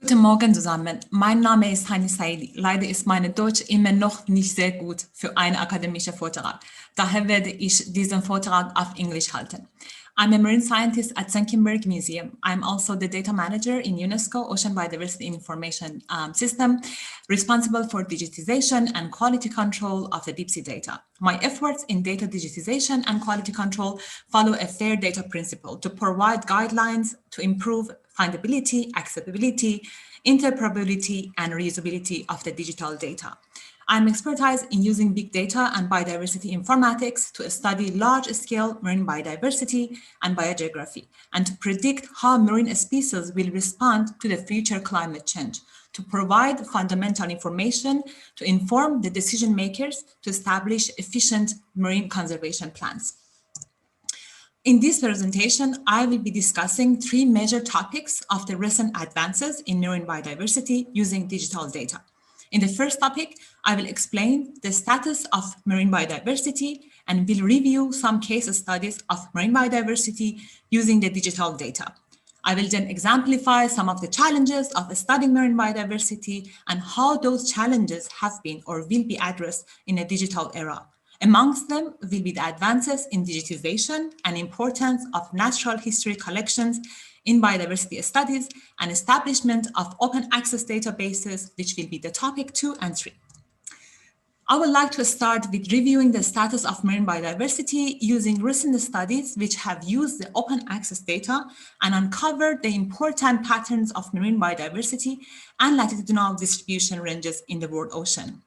Guten Morgen zusammen, mein Name ist Hanieh Saeedi. Leider ist meine Deutsch immer noch nicht sehr gut für einen akademischen Vortrag. Daher werde ich diesen Vortrag auf Englisch halten. I'm a marine scientist at Senckenberg Museum. I'm also the data manager in UNESCO Ocean Biodiversity Information System, responsible for digitization and quality control of the deep sea data. My efforts in data digitization and quality control follow a fair data principle to provide guidelines to improve findability, accessibility, interoperability, and reusability of the digital data. I'm expertise in using big data and biodiversity informatics to study large-scale marine biodiversity and biogeography, and to predict how marine species will respond to the future climate change, to provide fundamental information to inform the decision makers to establish efficient marine conservation plans. In this presentation, I will be discussing three major topics of the recent advances in marine biodiversity using digital data. In the first topic, I will explain the status of marine biodiversity and will review some case studies of marine biodiversity using the digital data. I will then exemplify some of the challenges of studying marine biodiversity and how those challenges have been or will be addressed in a digital era. Amongst them will be the advances in digitization and importance of natural history collections in biodiversity studies and establishment of open access databases, which will be the topic 2 and 3. I would like to start with reviewing the status of marine biodiversity using recent studies which have used the open access data and uncovered the important patterns of marine biodiversity and latitudinal distribution ranges in the world ocean.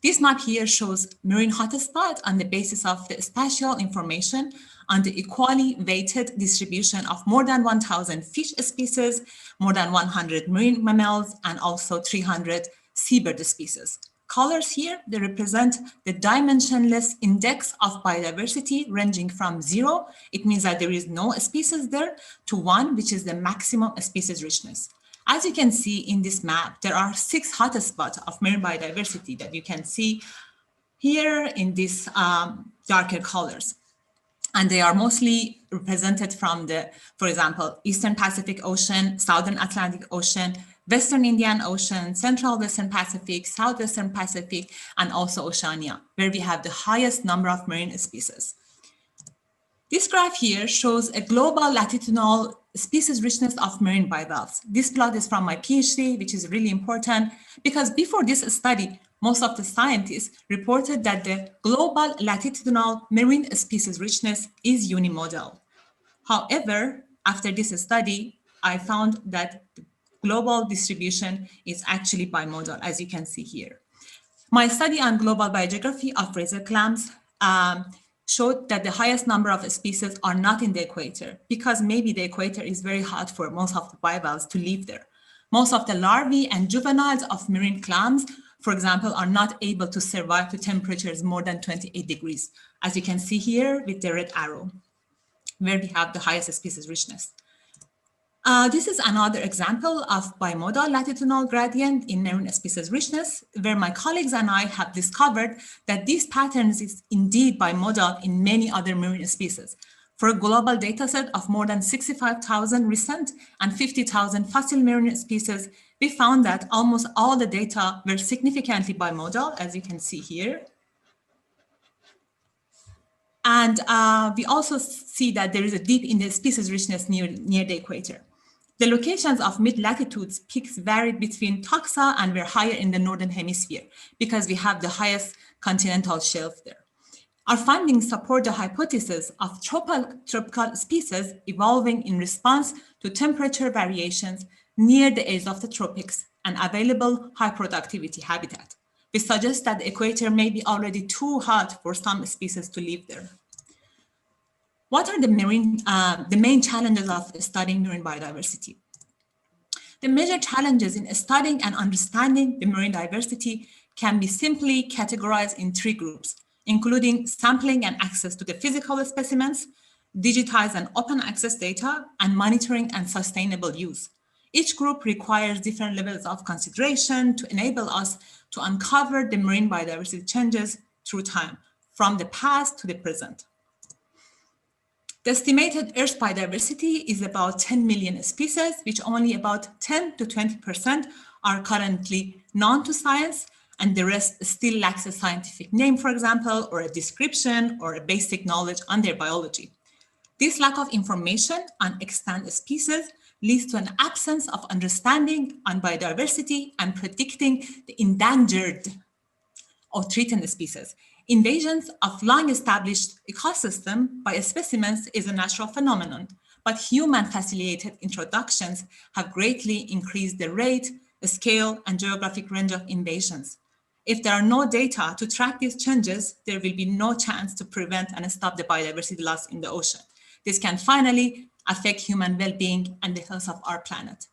This map here shows marine hotspot on the basis of the spatial information on the equally weighted distribution of more than 1,000 fish species, more than 100 marine mammals, and also 300 seabird species. Colors here, they represent the dimensionless index of biodiversity ranging from 0, it means that there is no species there, to 1, which is the maximum species richness. As you can see in this map, there are 6 hotspots of marine biodiversity that you can see here in these darker colors. And they are mostly represented from the, for example, Eastern Pacific Ocean, Southern Atlantic Ocean, Western Indian Ocean, Central Western Pacific, Southwestern Pacific, and also Oceania, where we have the highest number of marine species. This graph here shows a global latitudinal species richness of marine bivalves. This plot is from my PhD, which is really important because before this study, most of the scientists reported that the global latitudinal marine species richness is unimodal. However, after this study, I found that the global distribution is actually bimodal, as you can see here. My study on global biogeography of razor clams showed that the highest number of species are not in the equator because maybe the equator is very hot for most of the bivalves to live there. Most of the larvae and juveniles of marine clams, for example, are not able to survive to temperatures more than 28 degrees, as you can see here with the red arrow, where we have the highest species richness. This is another example of bimodal latitudinal gradient in marine species richness, where my colleagues and I have discovered that these patterns is indeed bimodal in many other marine species. For a global dataset of more than 65,000 recent and 50,000 fossil marine species, we found that almost all the data were significantly bimodal, as you can see here. And we also see that there is a dip in the species richness near the equator. The locations of mid-latitudes peaks varied between taxa and were higher in the northern hemisphere because we have the highest continental shelf there. Our findings support the hypothesis of tropical species evolving in response to temperature variations near the edge of the tropics and available high productivity habitat. We suggest that the equator may be already too hot for some species to live there. What are the main challenges of studying marine biodiversity? The major challenges in studying and understanding the marine diversity can be simply categorized in 3 groups, including sampling and access to the physical specimens, digitized and open access data, and monitoring and sustainable use. Each group requires different levels of consideration to enable us to uncover the marine biodiversity changes through time, from the past to the present. The estimated Earth biodiversity is about 10 million species, which only about 10 to 20% are currently known to science, and the rest still lacks a scientific name, for example, or a description or a basic knowledge on their biology. This lack of information on extant species leads to an absence of understanding on biodiversity and predicting the endangered or threatened species. Invasions of long-established ecosystem by specimens is a natural phenomenon, but human-facilitated introductions have greatly increased the rate, scale, and geographic range of invasions. If there are no data to track these changes, there will be no chance to prevent and stop the biodiversity loss in the ocean. This can finally affect human well-being and the health of our planet.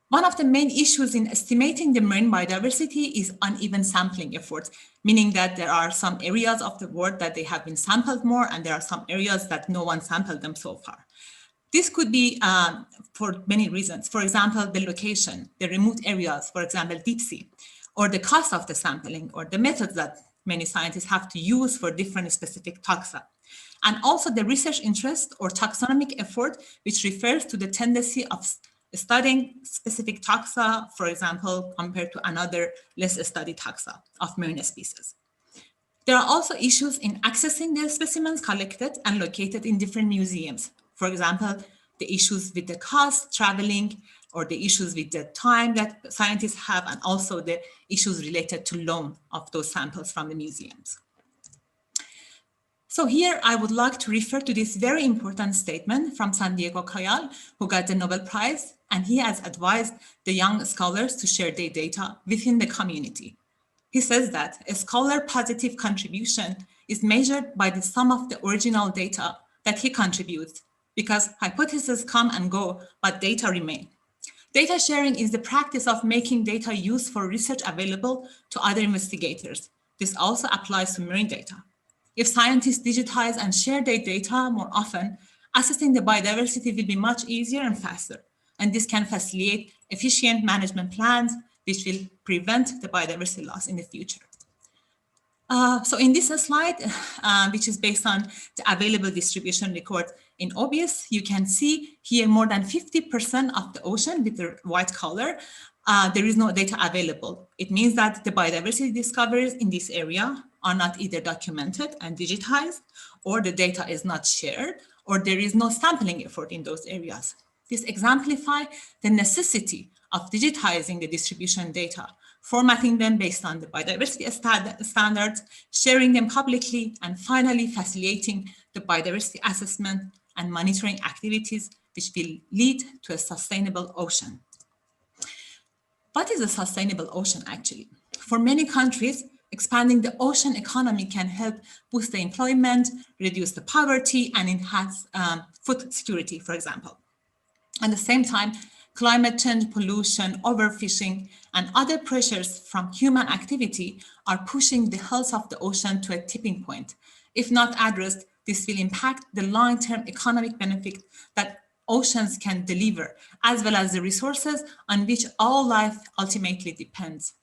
One of the main issues in estimating the marine biodiversity is uneven sampling efforts, meaning that there are some areas of the world that they have been sampled more, and there are some areas that no one sampled them so far. This could be for many reasons. For example, the location, the remote areas, for example, deep sea, or the cost of the sampling, or the methods that many scientists have to use for different specific taxa. And also the research interest or taxonomic effort, which refers to the tendency of studying specific taxa, for example, compared to another less studied taxa of marine species. There are also issues in accessing the specimens collected and located in different museums. For example, the issues with the cost, traveling, or the issues with the time that scientists have, and also the issues related to loan of those samples from the museums. So here I would like to refer to this very important statement from San Diego Cayal, who got the Nobel Prize, and he has advised the young scholars to share their data within the community. He says that a scholar positive contribution is measured by the sum of the original data that he contributes, because hypotheses come and go, but data remain. Data sharing is the practice of making data used for research available to other investigators. This also applies to marine data. If scientists digitize and share their data more often, assessing the biodiversity will be much easier and faster. And this can facilitate efficient management plans, which will prevent the biodiversity loss in the future. So in this slide, which is based on the available distribution record in OBS, you can see here more than 50% of the ocean with the white color, there is no data available. It means that the biodiversity discoveries in this area are not either documented and digitized, or the data is not shared, or there is no sampling effort in those areas. This exemplifies the necessity of digitizing the distribution data, formatting them based on the biodiversity standards, sharing them publicly, and finally facilitating the biodiversity assessment and monitoring activities which will lead to a sustainable ocean. What is a sustainable ocean actually? For many countries, expanding the ocean economy can help boost the employment, reduce the poverty, and enhance food security, for example. At the same time, climate change, pollution, overfishing, and other pressures from human activity are pushing the health of the ocean to a tipping point. If not addressed, this will impact the long-term economic benefit that oceans can deliver, as well as the resources on which all life ultimately depends.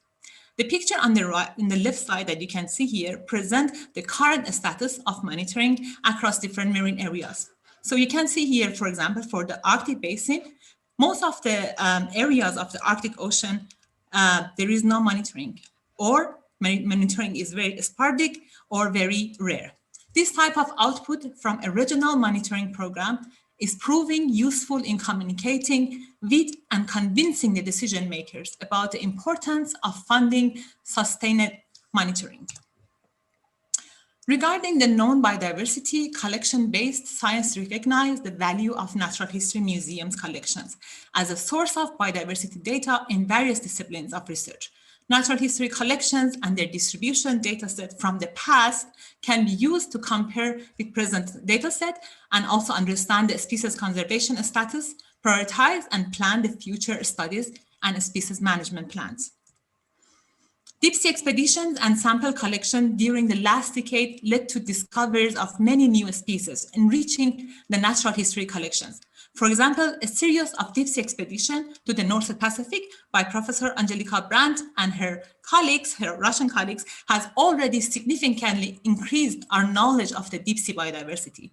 The picture on the right, in the left side that you can see here, presents the current status of monitoring across different marine areas. So you can see here, for example, for the Arctic Basin, most of the areas of the Arctic Ocean, there is no monitoring, or monitoring is very sporadic or very rare. This type of output from a regional monitoring program is proving useful in communicating with and convincing the decision makers about the importance of funding sustained monitoring. Regarding the known biodiversity, collection-based science recognizes the value of natural history museums collections as a source of biodiversity data in various disciplines of research. Natural history collections and their distribution dataset from the past can be used to compare with present dataset and also understand the species conservation status, prioritize and plan the future studies and species management plans. Deep sea expeditions and sample collection during the last decade led to discoveries of many new species, enriching the natural history collections. For example, a series of deep sea expeditions to the North Pacific by Professor Angelika Brandt and her colleagues, her Russian colleagues, has already significantly increased our knowledge of the deep sea biodiversity.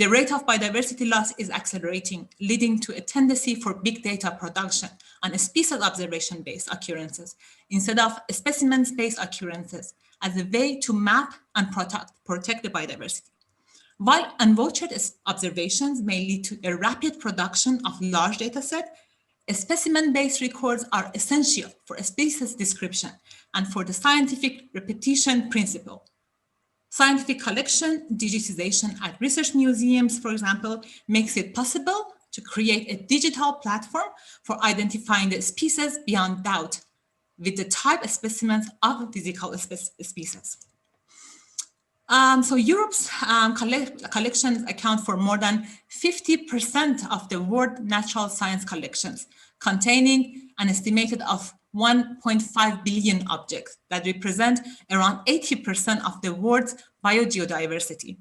The rate of biodiversity loss is accelerating, leading to a tendency for big data production on species observation-based occurrences instead of specimen-based occurrences as a way to map and protect the biodiversity. While unvouched observations may lead to a rapid production of large data set, specimen-based records are essential for a species description and for the scientific repetition principle. Scientific collection digitization at research museums, for example, makes it possible to create a digital platform for identifying the species beyond doubt with the type specimens of physical species. So Europe's collections account for more than 50% of the world natural science collections, containing an estimated of 1.5 billion objects that represent around 80% of the world's biogeodiversity.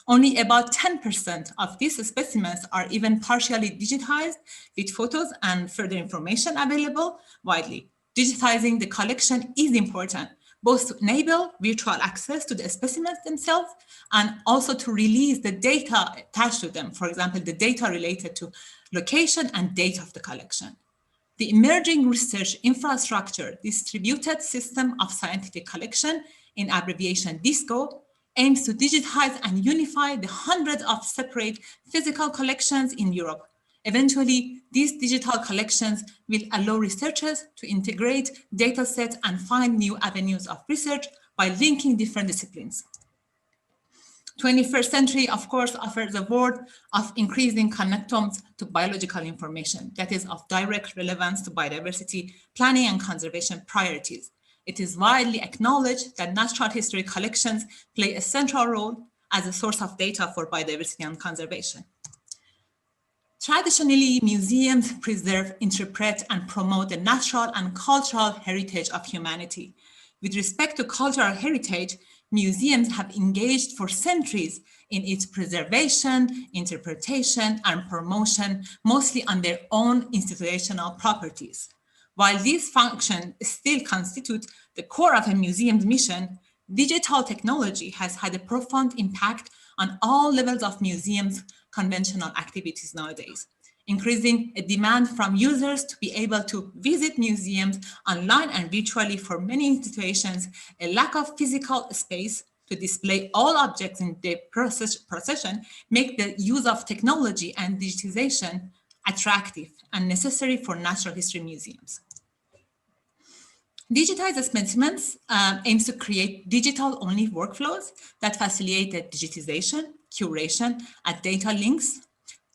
Only about 10% of these specimens are even partially digitized with photos and further information available widely. Digitizing the collection is important, both to enable virtual access to the specimens themselves and also to release the data attached to them, for example, the data related to location and date of the collection. The emerging research infrastructure distributed system of scientific collection, in abbreviation DISCO, aims to digitize and unify the hundreds of separate physical collections in Europe. Eventually, these digital collections will allow researchers to integrate data sets and find new avenues of research by linking different disciplines. 21st century, of course, offers a world of increasing connectomes to biological information that is of direct relevance to biodiversity, planning and conservation priorities. It is widely acknowledged that natural history collections play a central role as a source of data for biodiversity and conservation. Traditionally, museums preserve, interpret, and promote the natural and cultural heritage of humanity. With respect to cultural heritage, museums have engaged for centuries in its preservation, interpretation, and promotion, mostly on their own institutional properties. While these functions still constitute the core of a museum's mission, digital technology has had a profound impact on all levels of museums' conventional activities nowadays, increasing a demand from users to be able to visit museums online and virtually. For many institutions, a lack of physical space to display all objects in their procession make the use of technology and digitization attractive and necessary for natural history museums. Digitized specimens aims to create digital-only workflows that facilitate the digitization, curation, and data links,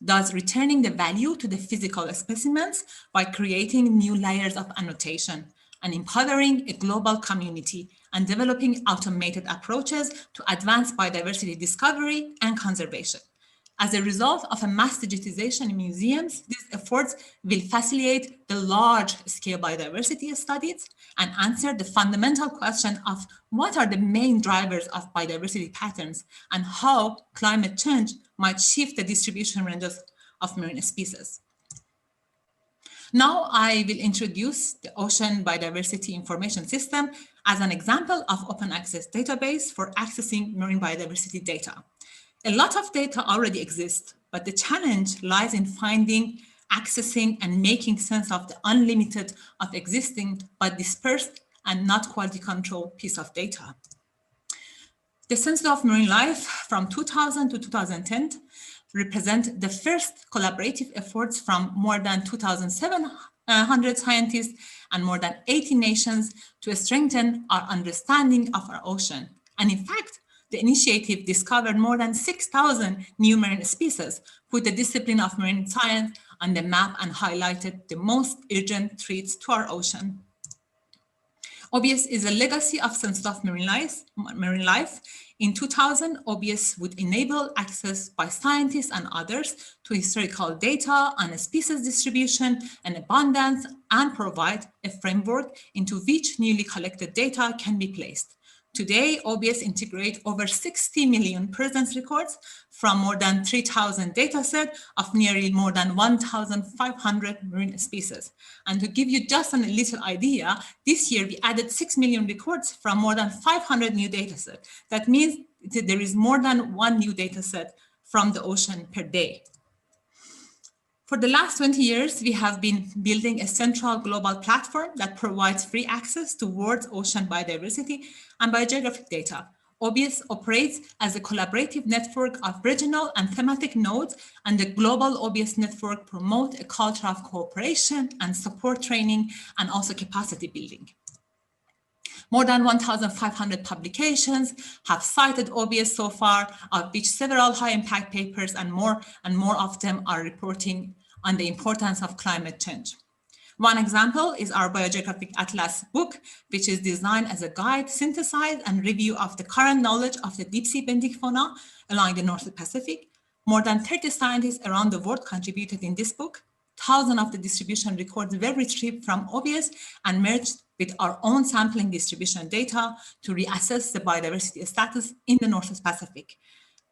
thus returning the value to the physical specimens by creating new layers of annotation and empowering a global community and developing automated approaches to advance biodiversity discovery and conservation. As a result of a mass digitization in museums, these efforts will facilitate the large-scale biodiversity studies and answer the fundamental question of what are the main drivers of biodiversity patterns and how climate change might shift the distribution ranges of marine species. Now I will introduce the Ocean Biodiversity Information System as an example of open access database for accessing marine biodiversity data. A lot of data already exists, but the challenge lies in finding, accessing, and making sense of the unlimited of existing but dispersed and not quality controlled piece of data. The Census of Marine Life from 2000 to 2010 represent the first collaborative efforts from more than 2,700 scientists and more than 80 nations to strengthen our understanding of our ocean. And in fact, the initiative discovered more than 6,000 new marine species, put the discipline of marine science on the map and highlighted the most urgent threats to our ocean. OBS is a legacy of Census of Marine Life. In 2000, OBS would enable access by scientists and others to historical data on a species distribution and abundance and provide a framework into which newly collected data can be placed. Today, OBS integrates over 60 million presence records from more than 3,000 datasets of nearly more than 1,500 marine species. And to give you just a little idea, this year we added 6 million records from more than 500 new datasets. That means that there is more than one new dataset from the ocean per day. For the last 20 years, we have been building a central global platform that provides free access to world ocean biodiversity and biogeographic data. OBS operates as a collaborative network of regional and thematic nodes, and the global OBS network promotes a culture of cooperation and support training and also capacity building. More than 1,500 publications have cited OBS so far, of which several high-impact papers and more of them are reporting on the importance of climate change. One example is our Biogeographic Atlas book, which is designed as a guide, synthesize, and review of the current knowledge of the deep-sea benthic fauna along the North Pacific. More than 30 scientists around the world contributed in this book. Thousands of the distribution records were retrieved from OBS and merged with our own sampling distribution data to reassess the biodiversity status in the North Pacific.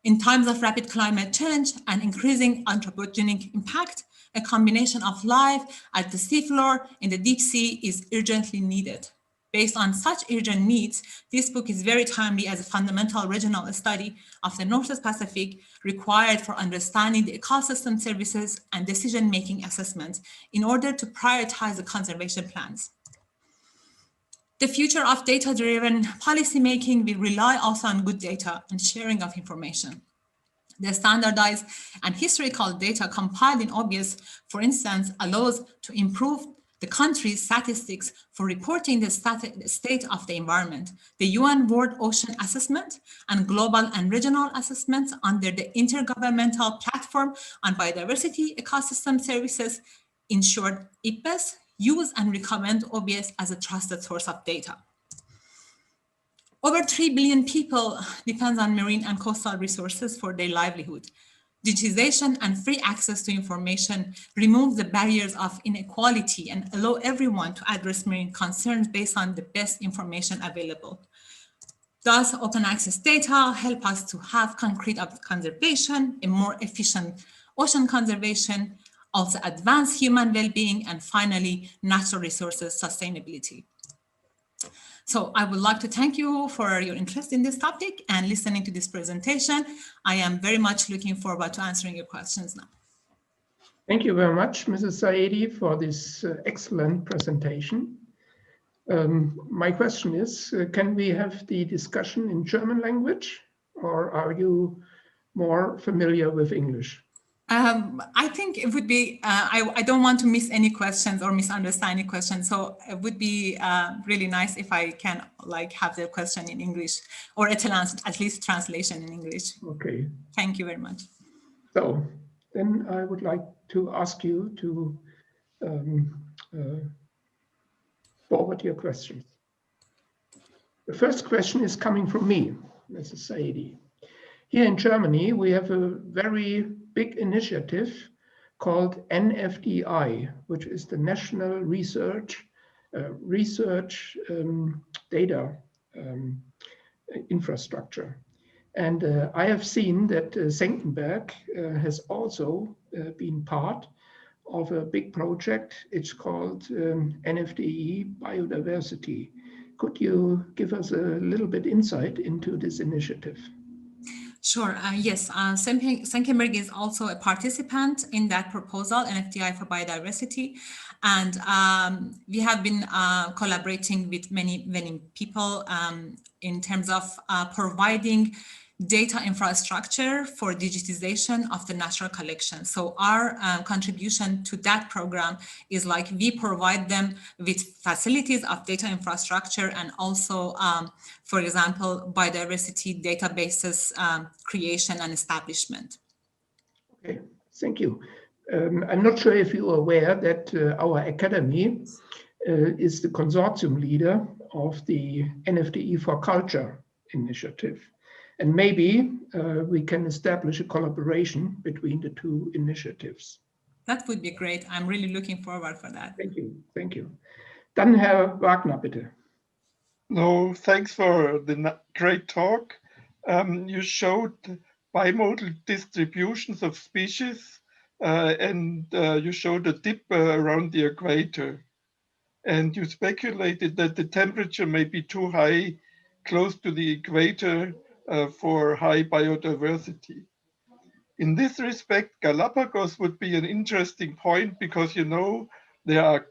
In times of rapid climate change and increasing anthropogenic impact, a combination of life at the seafloor in the deep sea is urgently needed. Based on such urgent needs, this book is very timely as a fundamental regional study of the North Pacific required for understanding the ecosystem services and decision-making assessments in order to prioritize the conservation plans. The future of data-driven policymaking will rely also on good data and sharing of information. The standardized and historical data compiled in OBS, for instance, allows to improve the country's statistics for reporting the state of the environment, the UN World Ocean Assessment, and global and regional assessments under the Intergovernmental Platform on Biodiversity Ecosystem Services, in short, IPBES, use and recommend OBS as a trusted source of data. Over 3 billion people depend on marine and coastal resources for their livelihood. Digitization and free access to information remove the barriers of inequality and allow everyone to address marine concerns based on the best information available. Thus, open access data help us to have concrete conservation, a more efficient ocean conservation, also advance human well-being, and finally, natural resources sustainability. So I would like to thank you for your interest in this topic and listening to this presentation. I am very much looking forward to answering your questions now. Thank you very much, Mrs. Saeedi, for this excellent presentation. My question is, can we have the discussion in German language, or are you more familiar with English? I think it would be, I don't want to miss any questions or misunderstand any questions. So it would be really nice if I can have the question in English or at least translation in English. Okay. Thank you very much. So then I would like to ask you to forward your questions. The first question is coming from me, Mrs. Saeedi. Here in Germany, we have a very big initiative called NFDI, which is the National Research Data Infrastructure. And I have seen that Senckenberg has also been part of a big project. It's called NFDI Biodiversity. Could you give us a little bit insight into this initiative? Sure. Yes, Senckenberg is also a participant in that proposal, NFDI for biodiversity. And we have been collaborating with many people in terms of providing data infrastructure for digitization of the natural collection. So our contribution to that program is we provide them with facilities of data infrastructure and also, for example, biodiversity databases creation and establishment. Okay, thank you. I'm not sure if you are aware that our academy is the consortium leader of the NFDI for Culture initiative. And maybe we can establish a collaboration between the two initiatives. That would be great. I'm really looking forward for that. Thank you. Thank you. Dann Herr Wagner, bitte. No, thanks for the great talk. You showed bimodal distributions of species and you showed a dip around the equator. And you speculated that the temperature may be too high close to the equator for high biodiversity. in this respect, Galapagos would be an interesting point because, you know, there are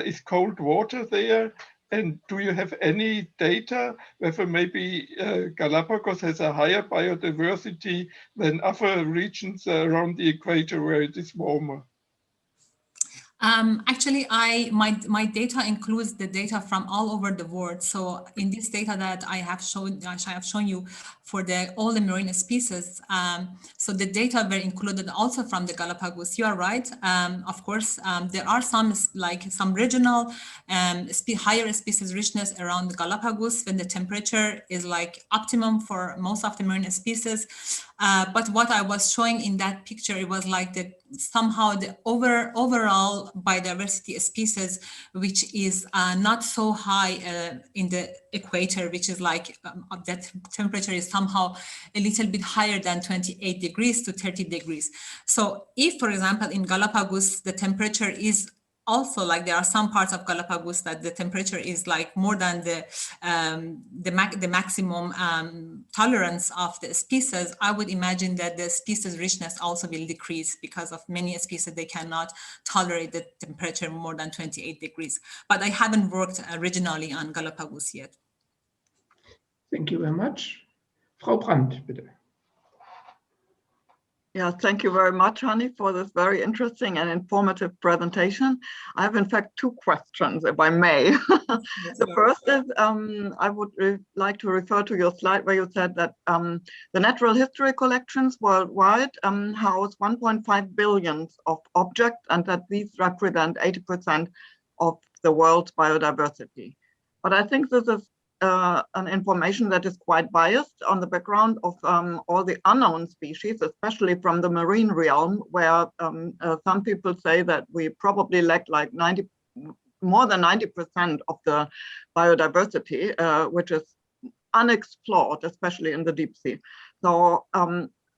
is cold water there. And do you have any data whether maybe Galapagos has a higher biodiversity than other regions around the equator where it is warmer? Actually, my data includes the data from all over the world. So in this data that I have shown you for all the marine species, so the data were included also from the Galapagos. You are right. Of course, there are some regional higher species richness around the Galapagos when the temperature is like optimum for most of the marine species. But what I was showing in that picture, it was like somehow the overall biodiversity species, which is not so high in the equator, which is like that temperature is somehow a little bit higher than 28 degrees to 30 degrees. So if, for example, in Galapagos, the temperature is also like there are some parts of Galapagos that the temperature is like more than the maximum tolerance of the species, I would imagine that the species richness also will decrease because of many species, they cannot tolerate the temperature more than 28 degrees. But I haven't worked regionally on Galapagos yet. Thank you very much. Frau Brandt, bitte. Yeah, thank you very much, Hanieh, for this very interesting and informative presentation. I have, in fact, two questions, if I may. The first is, I would like to refer to your slide where you said that the natural history collections worldwide house 1.5 billion of objects, and that these represent 80% of the world's biodiversity. But I think this is an information that is quite biased on the background of all the unknown species, especially from the marine realm, where some people say that we probably lack like more than 90% of the biodiversity, which is unexplored, especially in the deep sea. So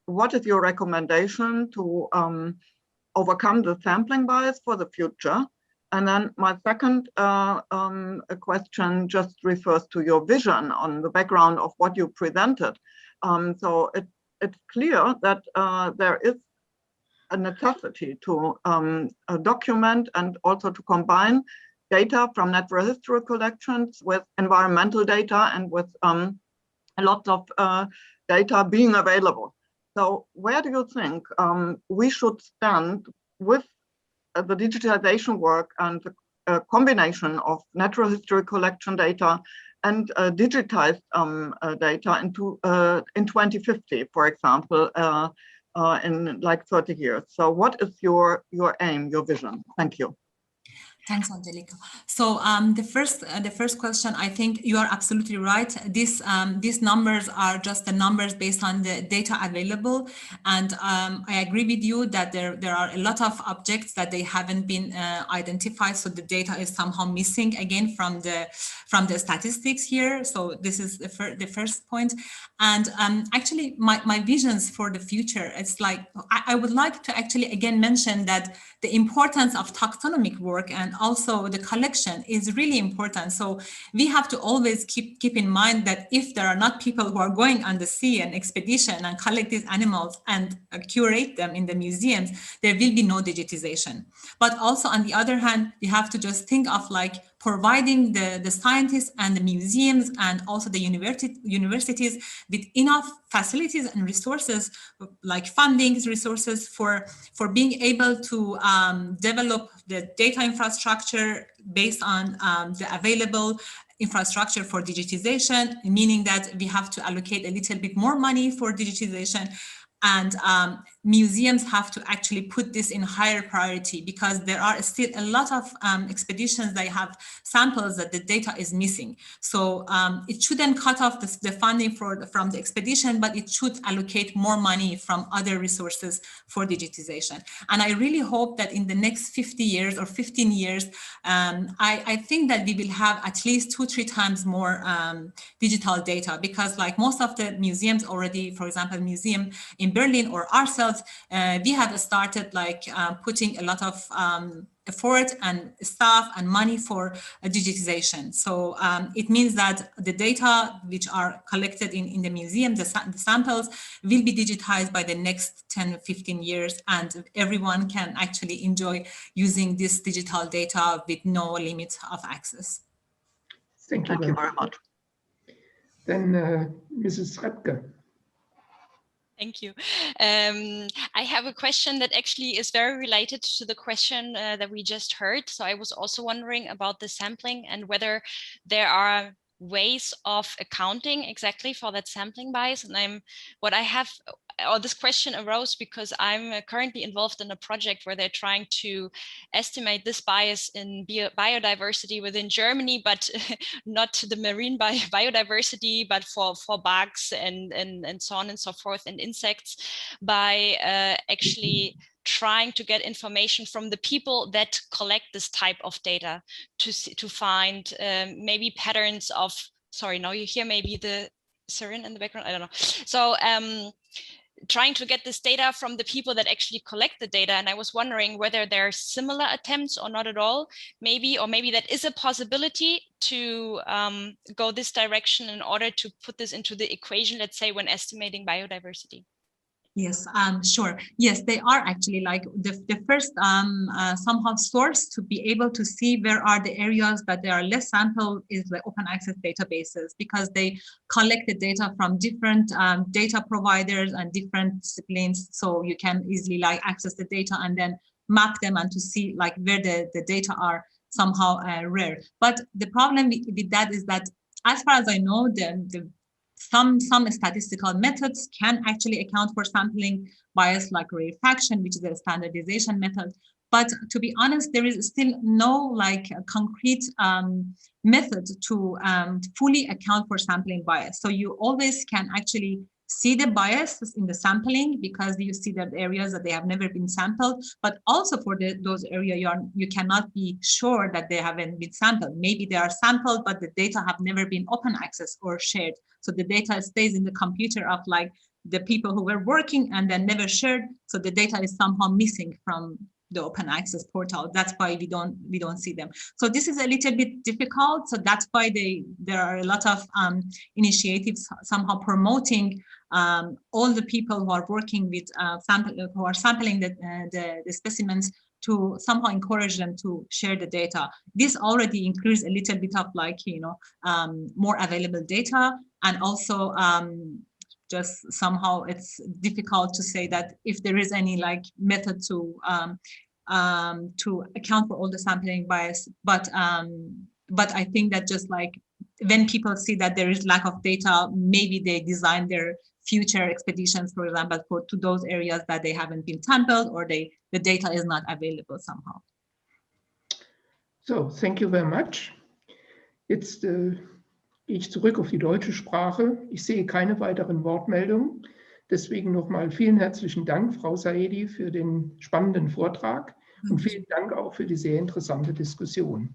what is your recommendation to overcome the sampling bias for the future? And then my second question just refers to your vision on the background of what you presented. So it's clear that there is a necessity to document and also to combine data from natural history collections with environmental data and with a lot of data being available. So where do you think we should stand with the digitalization work and the combination of natural history collection data and digitized data in 2050, for example, in like 30 years? So what is your aim, your vision? Thank you. Thanks, Angelica. So the first question, I think you are absolutely right. These numbers are just the numbers based on the data available, and I agree with you that there are a lot of objects that they haven't been identified. So the data is somehow missing again from the statistics here. So this is the first point. And actually, my visions for the future, it's like I would like to actually again mention that the importance of taxonomic work and also the collection is really important. So we have to always keep in mind that if there are not people who are going on the sea and expedition and collect these animals and curate them in the museums, there will be no digitization. But also on the other hand, we have to just think of like providing the scientists and the museums and also the universities with enough facilities and resources like funding resources for being able to develop the data infrastructure based on the available infrastructure for digitization, meaning that we have to allocate a little bit more money for digitization. And museums have to actually put this in higher priority because there are still a lot of expeditions that have samples that the data is missing. So it shouldn't cut off the funding from the expedition, but it should allocate more money from other resources for digitization. And I really hope that in the next 50 years or 15 years, I think that we will have at least 2-3 times more digital data because like most of the museums already, for example, museum in Berlin or ourselves, results, we have started like putting a lot of effort and staff and money for digitization. So it means that the data which are collected in the museum, the samples, will be digitized by the next 10-15 years, and everyone can actually enjoy using this digital data with no limit of access. Thank you very much. Then Mrs. Repke. Thank you. I have a question that actually is very related to the question that we just heard. So I was also wondering about the sampling and whether there are ways of accounting exactly for that sampling bias. And this question arose because I'm currently involved in a project where they're trying to estimate this bias in biodiversity within Germany, but not the marine biodiversity, but for bugs and so on and so forth, and insects, by actually trying to get information from the people that collect this type of data to find maybe patterns of, sorry, now you hear maybe the siren in the background, I don't know. So trying to get this data from the people that actually collect the data. And I was wondering whether there are similar attempts or not at all, maybe, or maybe that is a possibility to go this direction in order to put this into the equation, let's say, when estimating biodiversity. Yes, sure. Yes, they are actually like the first somehow source to be able to see where are the areas that there are less sample is the open access databases, because they collect the data from different data providers and different disciplines. So you can easily like access the data and then map them and to see like where the data are somehow rare. But the problem with that is that, as far as I know, some statistical methods can actually account for sampling bias, like rarefaction, which is a standardization method. But to be honest, there is still no like concrete method to fully account for sampling bias. So you always can actually see the biases in the sampling because you see that areas that they have never been sampled, but also for those areas you cannot be sure that they haven't been sampled. Maybe they are sampled, but the data have never been open access or shared. So the data stays in the computer of like the people who were working and then never shared. So the data is somehow missing from the open access portal. That's why we don't see them. So this is a little bit difficult. So that's why there are a lot of initiatives somehow promoting all the people who are working with who are sampling the specimens, to somehow encourage them to share the data. This already includes a little bit of like, more available data, and also just somehow it's difficult to say that if there is any like method to account for all the sampling bias. But I think that just like when people see that there is lack of data, maybe they design their future expeditions, for example, to those areas that they haven't been sampled, or the data is not available somehow. So, thank you very much. Jetzt gehe ich zurück auf die deutsche Sprache. Ich sehe keine weiteren Wortmeldungen. Deswegen nochmal vielen herzlichen Dank, Frau Saeedi, für den spannenden Vortrag und vielen Dank auch für die sehr interessante Diskussion.